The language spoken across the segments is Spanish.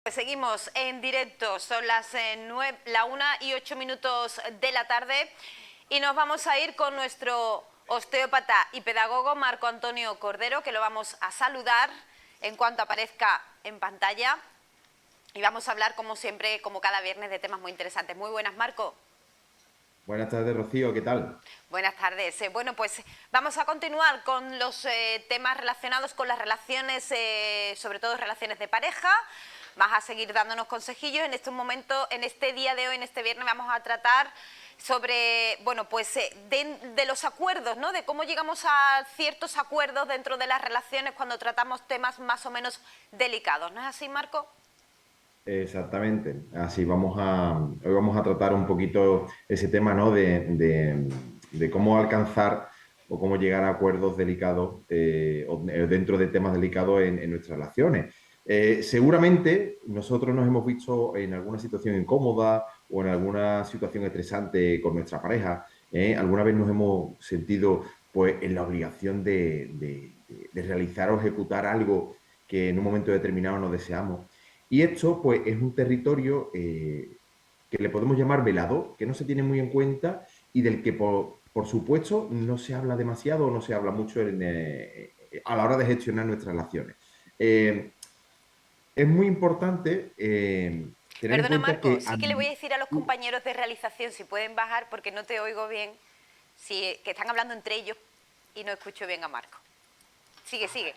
Pues seguimos en directo, son las la 1:08 de la tarde y nos vamos a ir con nuestro osteópata y pedagogo Marco Antonio Cordero, que lo vamos a saludar en cuanto aparezca en pantalla y vamos a hablar como siempre, como cada viernes, de temas muy interesantes. Muy buenas, Marco. Buenas tardes, Rocío, ¿qué tal? Buenas tardes. Bueno, pues vamos a continuar con los temas relacionados con las relaciones, sobre todo relaciones de pareja. Vas a seguir dándonos consejillos. En este momento, en este día de hoy, en este viernes, vamos a tratar sobre, bueno, pues de los acuerdos, ¿no? De cómo llegamos a ciertos acuerdos dentro de las relaciones cuando tratamos temas más o menos delicados. ¿No es así, Marco? Exactamente. Hoy vamos a tratar un poquito ese tema, ¿no? De cómo alcanzar o cómo llegar a acuerdos delicados dentro de temas delicados en nuestras relaciones. Seguramente nosotros nos hemos visto en alguna situación incómoda o en alguna situación estresante con nuestra pareja. Alguna vez nos hemos sentido, pues, en la obligación de realizar o ejecutar algo que en un momento determinado no deseamos. Y esto, pues, es un territorio que le podemos llamar velado, que no se tiene muy en cuenta y del que, por supuesto, no se habla demasiado o no se habla mucho a la hora de gestionar nuestras relaciones. Eh, es muy importante tener en Perdona, cuenta Marco, que... sí que le voy a decir a los compañeros de realización si pueden bajar porque no te oigo bien, si, que están hablando entre ellos y no escucho bien a Marco. Sigue, sigue.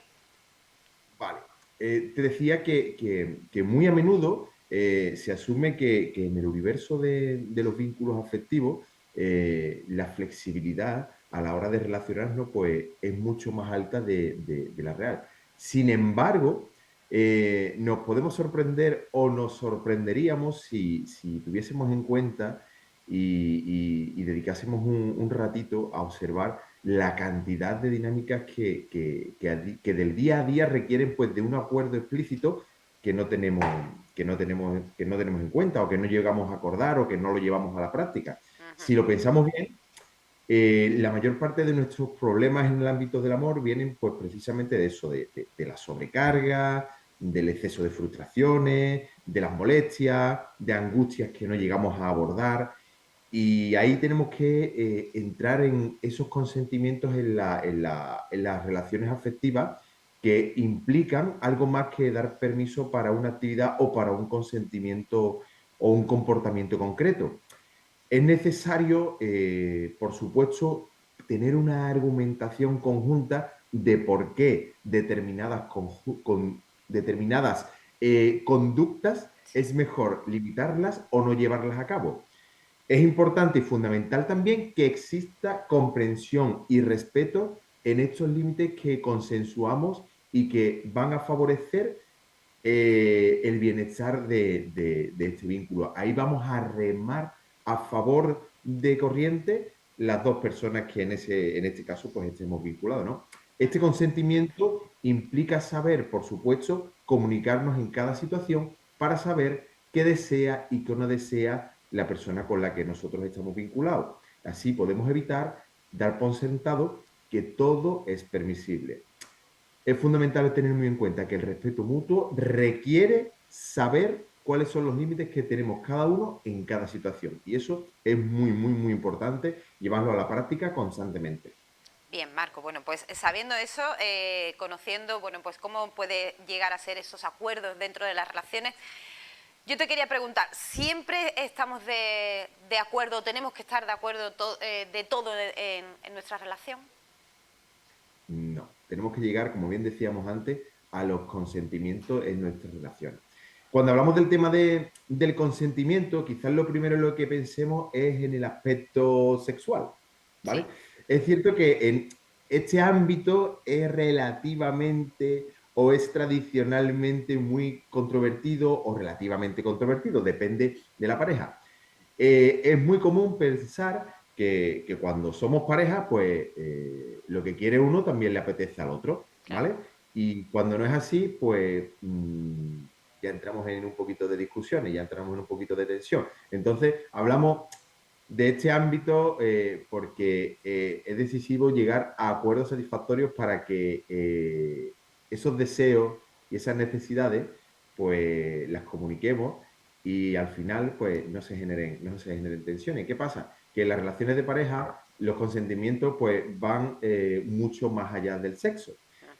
Vale. Te decía que muy a menudo se asume que en el universo de los vínculos afectivos la flexibilidad a la hora de relacionarnos pues, es mucho más alta de la real. Sin embargo, nos podemos sorprender o nos sorprenderíamos si tuviésemos en cuenta y dedicásemos un ratito a observar la cantidad de dinámicas que del día a día requieren pues, de un acuerdo explícito que no tenemos en cuenta o que no llegamos a acordar o que no lo llevamos a la práctica. Si lo pensamos bien, la mayor parte de nuestros problemas en el ámbito del amor vienen pues precisamente de eso, de la sobrecarga, del exceso de frustraciones, de las molestias, de angustias que no llegamos a abordar. Y ahí tenemos que entrar en esos consentimientos en las relaciones afectivas que implican algo más que dar permiso para una actividad o para un consentimiento o un comportamiento concreto. Es necesario, por supuesto, tener una argumentación conjunta de por qué determinadas conductas Sí. es mejor limitarlas o no llevarlas a cabo. Es importante y fundamental también que exista comprensión y respeto en estos límites que consensuamos y que van a favorecer el bienestar de este vínculo. Ahí vamos a remar a favor de corriente las dos personas que en este caso pues estemos vinculados, ¿no? Este Ujú. consentimiento implica saber, por supuesto, comunicarnos en cada situación para saber qué desea y qué no desea la persona con la que nosotros estamos vinculados. Así podemos evitar dar por sentado que todo es permisible. Es fundamental tener muy en cuenta que el respeto mutuo requiere saber cuáles son los límites que tenemos cada uno en cada situación. Y eso es muy, muy, muy importante llevarlo a la práctica constantemente. Bien, Marco, bueno, pues sabiendo eso, conociendo, bueno, pues cómo puede llegar a ser esos acuerdos dentro de las relaciones, yo te quería preguntar, ¿siempre estamos de acuerdo, tenemos que estar de acuerdo de todo en nuestra relación? No, tenemos que llegar, como bien decíamos antes, a los consentimientos en nuestras relaciones. Cuando hablamos del tema del consentimiento, quizás lo primero en lo que pensemos es en el aspecto sexual, ¿vale? Sí. Es cierto que en este ámbito es relativamente o es tradicionalmente muy controvertido o relativamente controvertido, depende de la pareja. Es muy común pensar que cuando somos pareja, pues lo que quiere uno también le apetece al otro, Claro. ¿vale? Y cuando no es así, pues ya entramos en un poquito de discusiones, ya entramos en un poquito de tensión. Entonces, hablamos de este ámbito porque es decisivo llegar a acuerdos satisfactorios para que esos deseos y esas necesidades pues las comuniquemos y al final pues no se generen tensiones. ¿Qué pasa? Que en las relaciones de pareja los consentimientos pues van mucho más allá del sexo.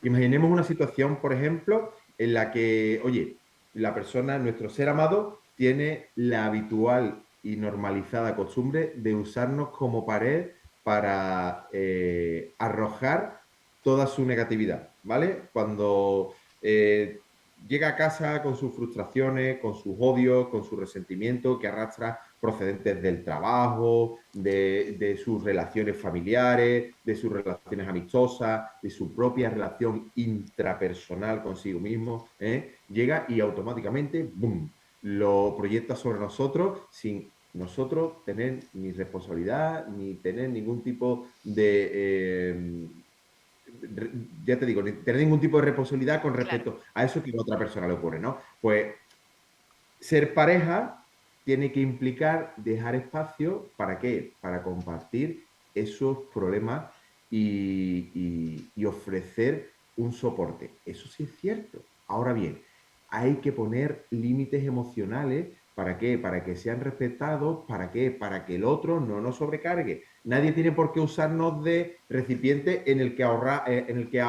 Imaginemos una situación, por ejemplo, en la que, oye, la persona, nuestro ser amado, tiene la habitual y normalizada costumbre de usarnos como pared para arrojar toda su negatividad, ¿vale? Cuando llega a casa con sus frustraciones, con sus odios, con su resentimiento que arrastra procedentes del trabajo, de sus relaciones familiares, de sus relaciones amistosas, de su propia relación intrapersonal consigo mismo, ¿eh? Llega y automáticamente, ¡boom!, lo proyecta sobre nosotros sin nosotros tener ni responsabilidad ni tener ningún tipo ya te digo, ni tener ningún tipo de responsabilidad con Claro. respecto a eso que a otra persona le ocurre, ¿no? Pues ser pareja tiene que implicar dejar espacio, ¿para qué? Para compartir esos problemas y ofrecer un soporte. Eso sí es cierto. Ahora bien, hay que poner límites emocionales. ¿Para qué? Para que sean respetados. ¿Para qué? Para que el otro no nos sobrecargue. Nadie tiene por qué usarnos de recipiente en el que,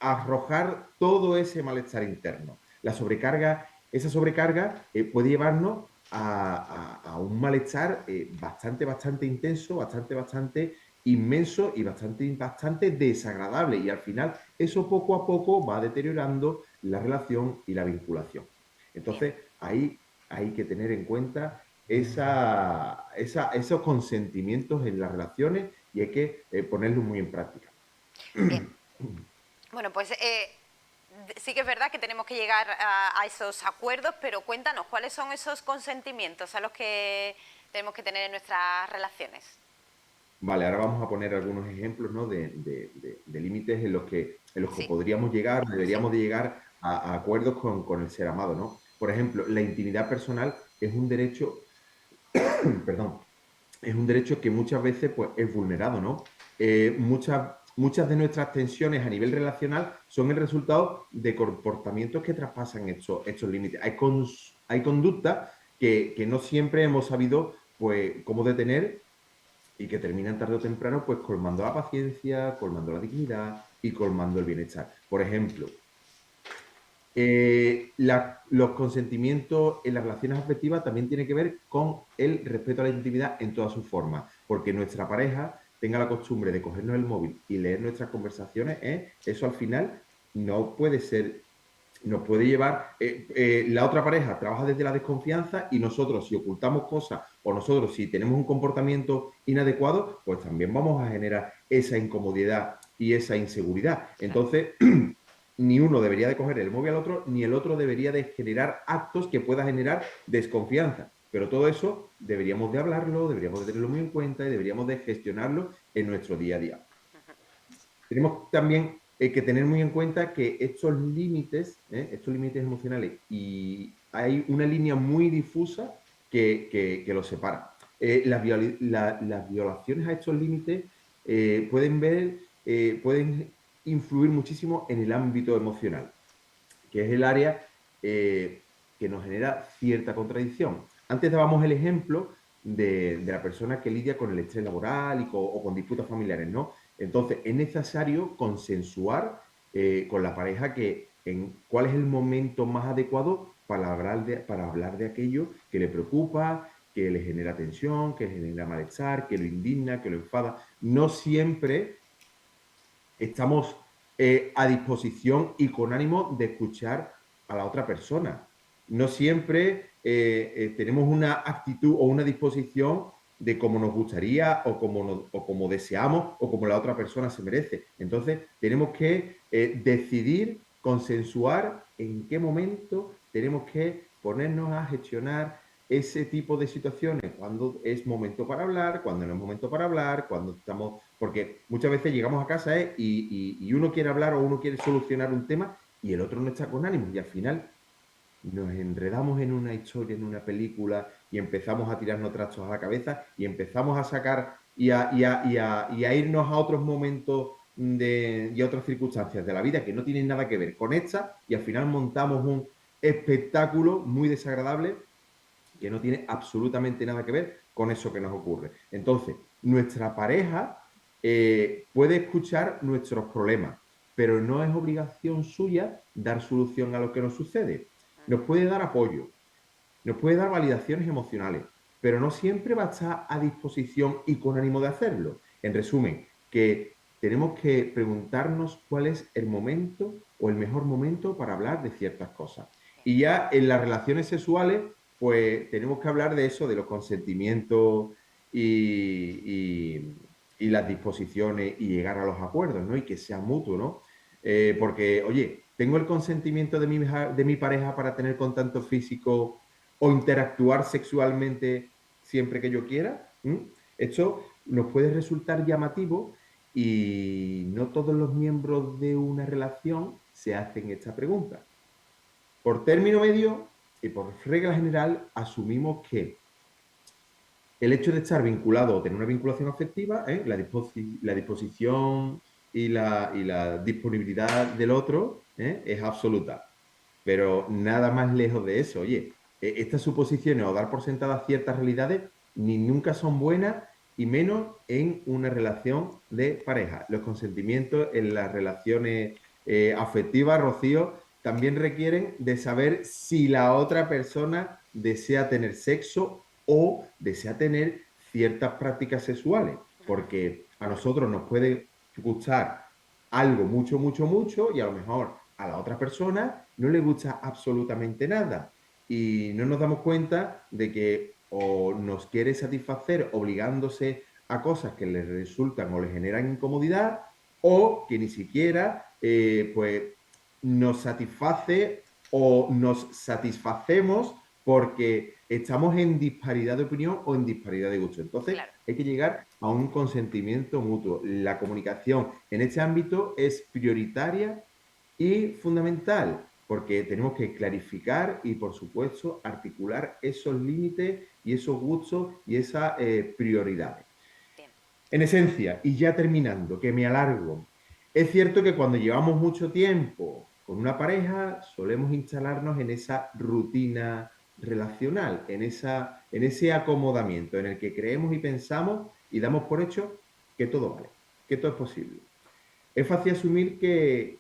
arrojar todo ese malestar interno. Esa sobrecarga puede llevarnos a un malestar bastante intenso, bastante inmenso y bastante desagradable. Y al final eso poco a poco va deteriorando la relación y la vinculación. Bien, Entonces, ahí hay que tener en cuenta esos consentimientos en las relaciones y hay que ponerlos muy en práctica. bien. Bueno, pues sí que es verdad que tenemos que llegar a esos acuerdos, pero cuéntanos, ¿cuáles son esos consentimientos a los que tenemos que tener en nuestras relaciones? Vale, ahora vamos a poner algunos ejemplos, ¿no? de límites en los que Sí, podríamos llegar, sí, deberíamos de llegar a acuerdos con el ser amado, ¿no? Por ejemplo, la intimidad personal es un derecho, perdón, es un derecho que muchas veces pues, es vulnerado, ¿no? Muchas de nuestras tensiones a nivel relacional son el resultado de comportamientos que traspasan estos límites. Hay conductas que no siempre hemos sabido pues, cómo detener y que terminan tarde o temprano pues colmando la paciencia, colmando la dignidad y colmando el bienestar. Por ejemplo, los consentimientos en las relaciones afectivas también tienen que ver con el respeto a la intimidad en todas sus formas, porque nuestra pareja tenga la costumbre de cogernos el móvil y leer nuestras conversaciones, eso al final no puede ser, nos puede llevar, la otra pareja trabaja desde la desconfianza y nosotros si ocultamos cosas o nosotros si tenemos un comportamiento inadecuado, pues también vamos a generar esa incomodidad y esa inseguridad. claro. Entonces, ni uno debería de coger el móvil al otro, ni el otro debería de generar actos que pueda generar desconfianza. Pero todo eso deberíamos de hablarlo, deberíamos de tenerlo muy en cuenta y deberíamos de gestionarlo en nuestro día a día. Tenemos también que tener muy en cuenta que estos límites emocionales, y hay una línea muy difusa que los separa. Las violaciones a estos límites pueden influir muchísimo en el ámbito emocional, que es el área que nos genera cierta contradicción. Antes dábamos el ejemplo de la persona que lidia con el estrés laboral o con disputas familiares, ¿no? Entonces, es necesario consensuar con la pareja cuál es el momento más adecuado para hablar de aquello que le preocupa, que le genera tensión, que le genera malestar, que lo indigna, que lo enfada. No siempre estamos a disposición y con ánimo de escuchar a la otra persona. No siempre tenemos una actitud o una disposición de cómo nos gustaría o como deseamos o como la otra persona se merece. Entonces, tenemos que decidir, consensuar en qué momento tenemos que ponernos a gestionar ese tipo de situaciones, cuando es momento para hablar, cuando no es momento para hablar, cuando estamos, porque muchas veces llegamos a casa y uno quiere hablar o uno quiere solucionar un tema y el otro no está con ánimo y al final nos enredamos en una historia, en una película y empezamos a tirarnos trastos a la cabeza y empezamos a sacar y a irnos a otros momentos y a otras circunstancias de la vida que no tienen nada que ver con esta y al final montamos espectáculo muy desagradable que no tiene absolutamente nada que ver con eso que nos ocurre. Entonces, nuestra pareja puede escuchar nuestros problemas, pero no es obligación suya dar solución a lo que nos sucede. Nos puede dar apoyo, nos puede dar validaciones emocionales, pero no siempre va a estar a disposición y con ánimo de hacerlo. En resumen, que tenemos que preguntarnos cuál es el momento o el mejor momento para hablar de ciertas cosas. Y ya en las relaciones sexuales, pues tenemos que hablar de eso, de los consentimientos y las disposiciones y llegar a los acuerdos, ¿no? Y que sea mutuo, ¿no? Porque, oye, ¿tengo el consentimiento de mi pareja para tener contacto físico o interactuar sexualmente siempre que yo quiera? Esto nos puede resultar llamativo y no todos los miembros de una relación se hacen esta pregunta. Por término medio y por regla general, asumimos que el hecho de estar vinculado o tener una vinculación afectiva, la disposición y la disponibilidad del otro es absoluta. Pero nada más lejos de eso. Oye, estas suposiciones o dar por sentadas ciertas realidades ni nunca son buenas y menos en una relación de pareja. Los consentimientos en las relaciones afectivas, Rocío, también requieren de saber si la otra persona desea tener sexo o desea tener ciertas prácticas sexuales, porque a nosotros nos puede gustar algo mucho, mucho, mucho y a lo mejor a la otra persona no le gusta absolutamente nada y no nos damos cuenta de que o nos quiere satisfacer obligándose a cosas que le resultan o le generan incomodidad o que ni siquiera pues nos satisface o nos satisfacemos porque estamos en disparidad de opinión o en disparidad de gusto. Entonces, Claro. hay que llegar a un consentimiento mutuo. La comunicación en este ámbito es prioritaria y fundamental, porque tenemos que clarificar y, por supuesto, articular esos límites y esos gustos y esas prioridades. Bien. En esencia, y ya terminando, que me alargo, es cierto que cuando llevamos mucho tiempo con una pareja, solemos instalarnos en esa rutina relacional, en ese acomodamiento en el que creemos y pensamos y damos por hecho que todo vale, que todo es posible. Es fácil asumir que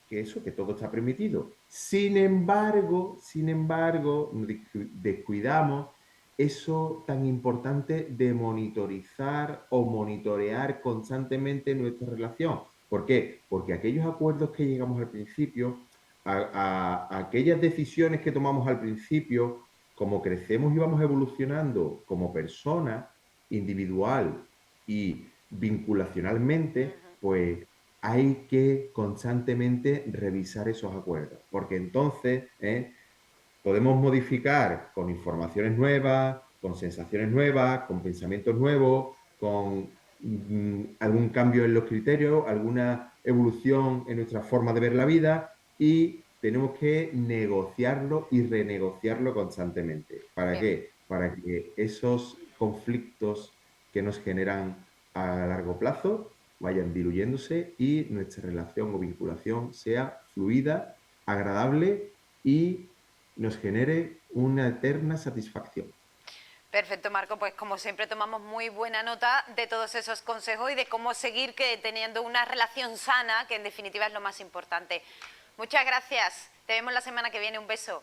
todo está permitido. Sin embargo, descuidamos eso tan importante de monitorizar o monitorear constantemente nuestra relación. ¿Por qué? Porque aquellos acuerdos que llegamos al principio, a aquellas decisiones que tomamos al principio, como crecemos y vamos evolucionando como persona individual y vinculacionalmente, pues hay que constantemente revisar esos acuerdos, porque entonces podemos modificar con informaciones nuevas, con sensaciones nuevas, con pensamientos nuevos, con algún cambio en los criterios, alguna evolución en nuestra forma de ver la vida y tenemos que negociarlo y renegociarlo constantemente. ¿Para Bien. qué? Para que esos conflictos que nos generan a largo plazo vayan diluyéndose y nuestra relación o vinculación sea fluida, agradable y nos genere una eterna satisfacción. Perfecto, Marco. Pues como siempre tomamos muy buena nota de todos esos consejos y de cómo seguir teniendo una relación sana, que en definitiva es lo más importante. Muchas gracias. Te vemos la semana que viene. Un beso.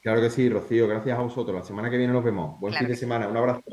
Claro que sí, Rocío, gracias a vosotros. La semana que viene nos vemos. Buen fin Claro de que sí. semana. Un abrazo.